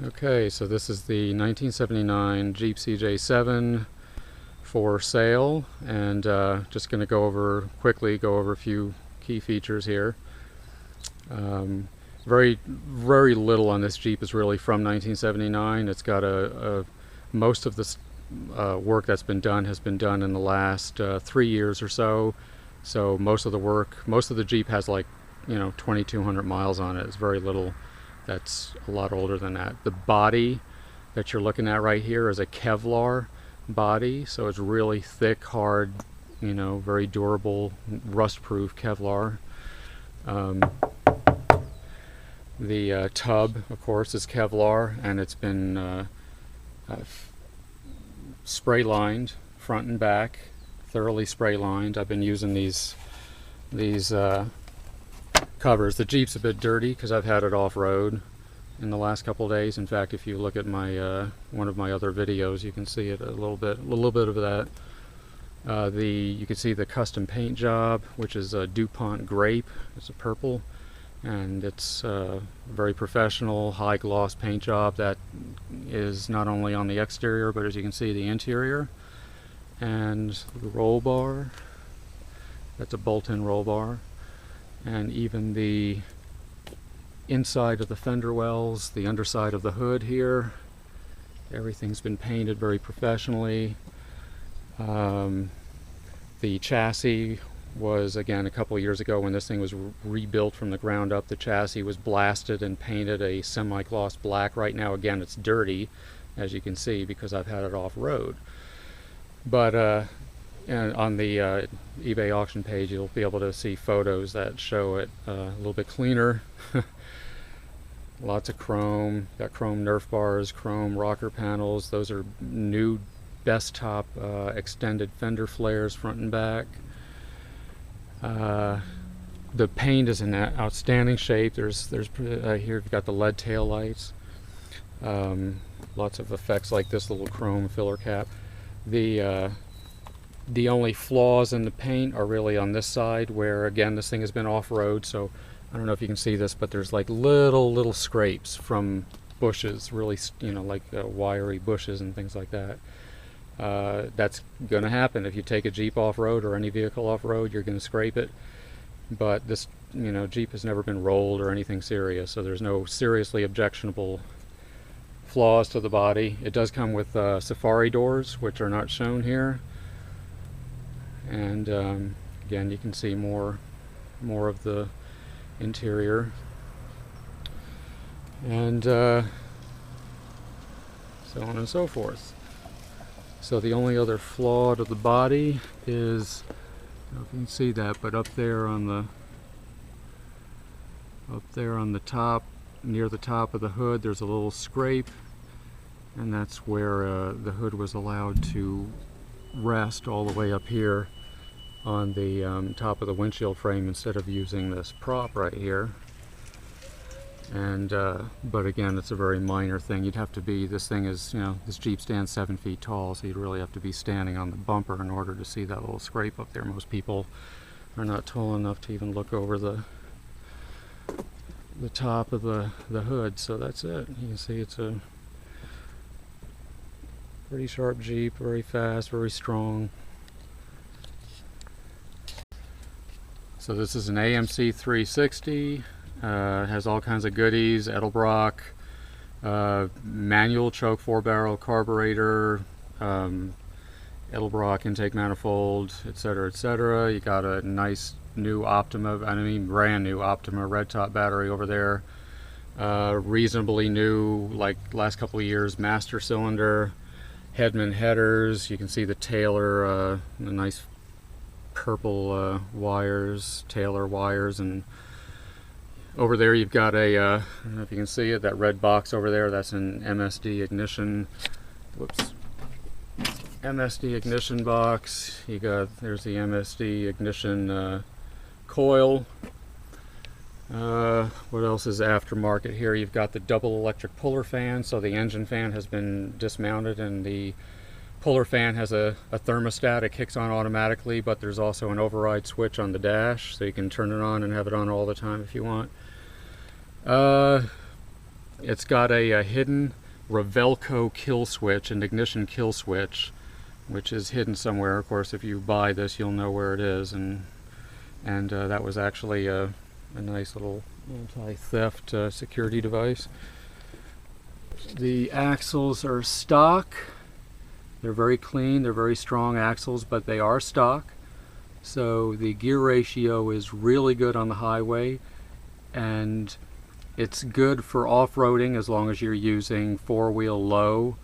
Okay, so this is the 1979 Jeep CJ7 for sale, and just going to quickly go over a few key features here. Very little on this Jeep is really from 1979. It's got most of the work that's been done has been done in the last 3 years or so. So most of the Jeep has like 2,200 miles on it. It's very little that's a lot older than that. The body that you're looking at right here is a Kevlar body, so it's really thick, hard, very durable, rust-proof Kevlar. The tub, of course, is Kevlar, and it's been spray lined front and back, thoroughly spray lined. I've been using these covers. The Jeep's a bit dirty because I've had it off-road in the last couple of days. In fact, if you look at my one of my other videos, you can see it a little bit of that. You can see the custom paint job, which is a DuPont grape. It's a purple, and it's a very professional, high gloss paint job that is not only on the exterior, but as you can see, the interior. And the roll bar, that's a bolt-in roll bar. And even the inside of the fender wells, the underside of the hood here, everything's been painted very professionally. The chassis was, again, a couple of years ago when this thing was rebuilt from the ground up, the chassis was blasted and painted a semi-gloss black. Right now, again, it's dirty, as you can see, because I've had it off-road. But and on the eBay auction page, you'll be able to see photos that show it a little bit cleaner. Lots of chrome, got chrome Nerf bars, chrome rocker panels. Those are new desktop extended fender flares front and back. The paint is in outstanding shape. There's here you've got the LED tail lights. Lots of effects like this little chrome filler cap. The only flaws in the paint are really on this side, where again this thing has been off-road, so I don't know if you can see this, but there's like little scrapes from bushes, really, like wiry bushes and things like that. That's gonna happen if you take a Jeep off-road or any vehicle off-road. You're gonna scrape it, but this Jeep has never been rolled or anything serious, so there's no seriously objectionable flaws to the body. It does come with safari doors, which are not shown here. And again, you can see more of the interior, and so on and so forth. So the only other flaw to the body is, I don't know if you can see that, but up there on the top, near the top of the hood, there's a little scrape, and that's where the hood was allowed to rest all the way up here on the top of the windshield frame instead of using this prop right here. And but again, it's a very minor thing. You'd have to be, this thing is, this Jeep stands 7 feet tall, so you'd really have to be standing on the bumper in order to see that little scrape up there. Most people are not tall enough to even look over the top of the hood. So that's it. You can see it's a pretty sharp Jeep, very fast, very strong. So this is an AMC 360, has all kinds of goodies, Edelbrock, manual choke 4-barrel carburetor, Edelbrock intake manifold, etc., etc. You got a nice new Optima, brand new Optima red top battery over there. Reasonably new, like last couple of years, master cylinder, Hedman headers. You can see the Taylor, the nice purple wires, Taylor wires, and over there you've got a, I don't know if you can see it, that red box over there, that's an MSD ignition, MSD ignition box. There's the MSD ignition coil. What else is aftermarket here? You've got the double electric puller fan, so the engine fan has been dismounted and the puller fan has a thermostat. It kicks on automatically, but there's also an override switch on the dash, so you can turn it on and have it on all the time if you want. It's got a hidden Revelco kill switch, an ignition kill switch, which is hidden somewhere. Of course, if you buy this, you'll know where it is, and that was actually a nice little anti-theft security device. The axles are stock. They're very clean, they're very strong axles, but they are stock. So the gear ratio is really good on the highway, and it's good for off-roading as long as you're using four-wheel low,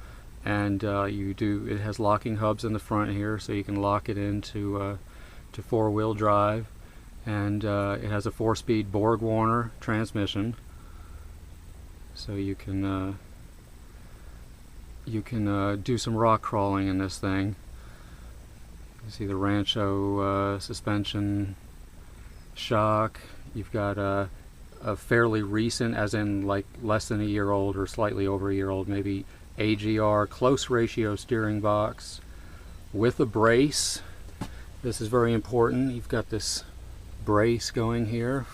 and it has locking hubs in the front here, so you can lock it into to four-wheel drive, and it has a 4-speed Borg-Warner transmission, so you can do some rock crawling in this thing. You see the Rancho suspension shock. You've got a fairly recent, as in like less than a year old or slightly over a year old, maybe AGR close ratio steering box with a brace. This is very important. You've got this brace going here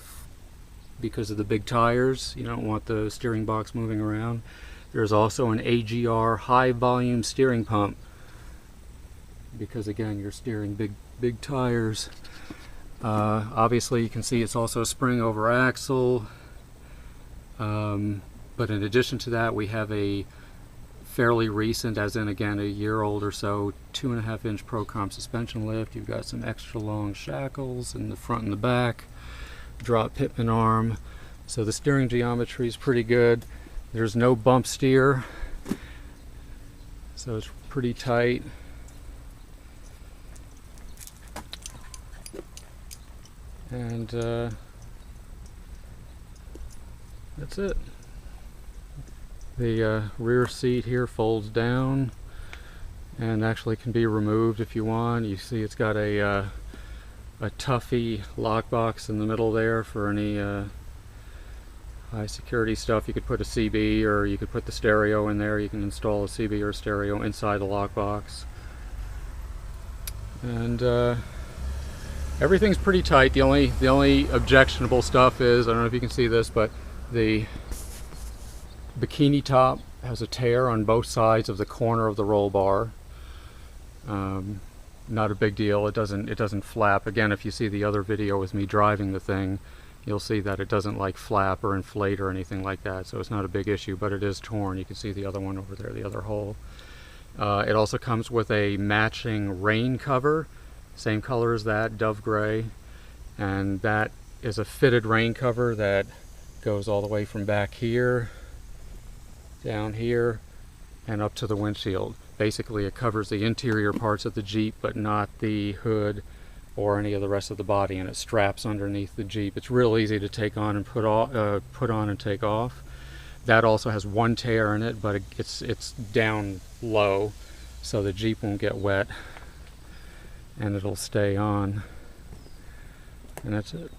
because of the big tires. You don't want the steering box moving around. There's also an AGR high volume steering pump because again you're steering big tires. Obviously you can see it's also a spring over axle, but in addition to that we have a fairly recent, as in again a year old or so, 2.5-inch Procom suspension lift. You've got some extra long shackles in the front and the back, drop Pitman arm, so the steering geometry is pretty good. There's no bump steer, so it's pretty tight. And that's it. The rear seat here folds down and actually can be removed if you want. You see it's got a Tuffy lockbox in the middle there for any high security stuff. You could put a CB, or you could put the stereo in there. You can install a CB or stereo inside the lockbox. And everything's pretty tight. The only objectionable stuff is, I don't know if you can see this, but the bikini top has a tear on both sides of the corner of the roll bar. Not a big deal. It doesn't flap. Again, if you see the other video with me driving the thing, you'll see that it doesn't like flap or inflate or anything like that, so it's not a big issue, but it is torn. You can see the other one over there, the other hole. It also comes with a matching rain cover, same color as that, dove gray, and that is a fitted rain cover that goes all the way from back here, down here, and up to the windshield. Basically it covers the interior parts of the Jeep, but not the hood or any of the rest of the body, and it straps underneath the Jeep. It's real easy to take on and put on and take off. That also has one tear in it, but it's down low, so the Jeep won't get wet, and it'll stay on. And that's it.